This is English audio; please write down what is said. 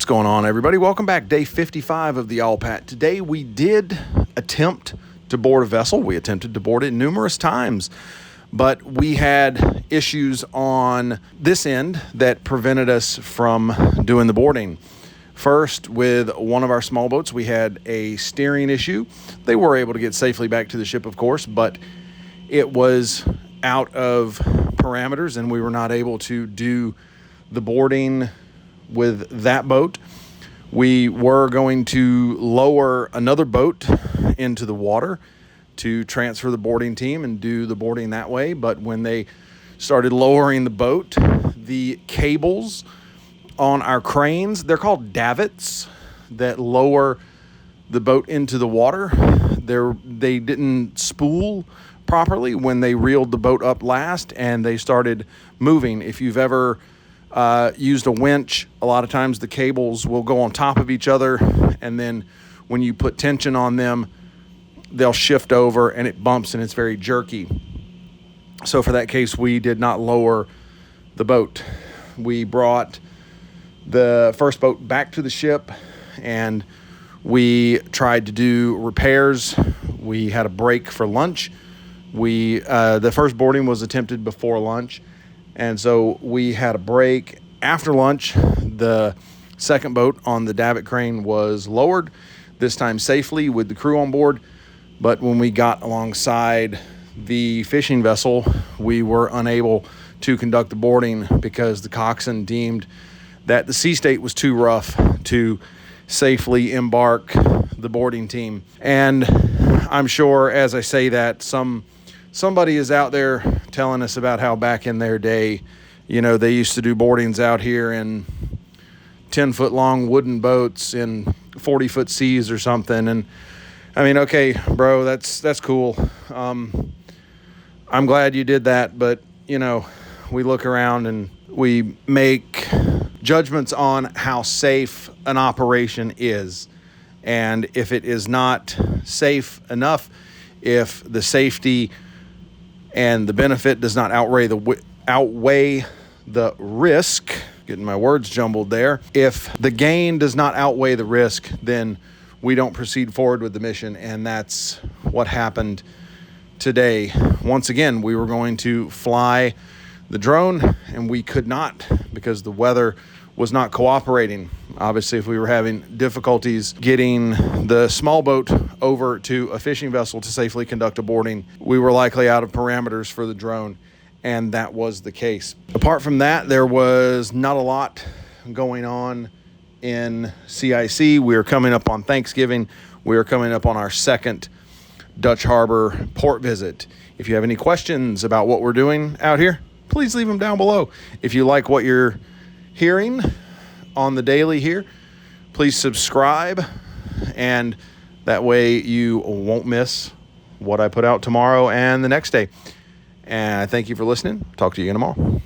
What's going on, everybody? Welcome back. Day 55 of the ALPAT. Today we did attempt to board a vessel. We attempted to board it numerous times, but we had issues on this end that prevented us from doing the boarding. First, with one of our small boats, we had a steering issue. They were able to get safely back to the ship, of course, but it was out of parameters and we were not able to do the boarding with that boat. We were going to lower another boat into the water to transfer the boarding team and do the boarding that way. But when they started lowering the boat, the cables on our cranes, they're called davits, that lower the boat into the water. They didn't spool properly when they reeled the boat up last, and they started moving. If you've ever used a winch, a lot of times the cables will go on top of each other, and then when you put tension on them, they'll shift over and it bumps and it's very jerky. So for that case, we did not lower the boat. We brought the first boat back to the ship and we tried to do repairs. We had a break for lunch. The first boarding was attempted before lunch, and so we had a break. After lunch, the second boat on the davit crane was lowered, this time safely with the crew on board. But when we got alongside the fishing vessel, we were unable to conduct the boarding because the coxswain deemed that the sea state was too rough to safely embark the boarding team. And I'm sure as I say that, somebody is out there telling us about how back in their day, they used to do boardings out here in 10-foot long wooden boats in 40-foot seas or something. And I mean, okay, bro, that's cool. I'm glad you did that, but we look around and we make judgments on how safe an operation is. And if it is not safe enough, if the safety and the benefit does not outweigh the risk, getting my words jumbled there, if the gain does not outweigh the risk, then we don't proceed forward with the mission. And that's what happened today. Once again, we were going to fly the drone and we could not because the weather was not cooperating. Obviously, if we were having difficulties getting the small boat over to a fishing vessel to safely conduct a boarding, we were likely out of parameters for the drone, and that was the case. Apart from that, there was not a lot going on in CIC. We are coming up on Thanksgiving. We are coming up on our second Dutch Harbor port visit. If you have any questions about what we're doing out here, please leave them down below. If you like what you're hearing on the daily here, please subscribe, and that way you won't miss what I put out tomorrow and the next day. And I thank you for listening. Talk to you again tomorrow.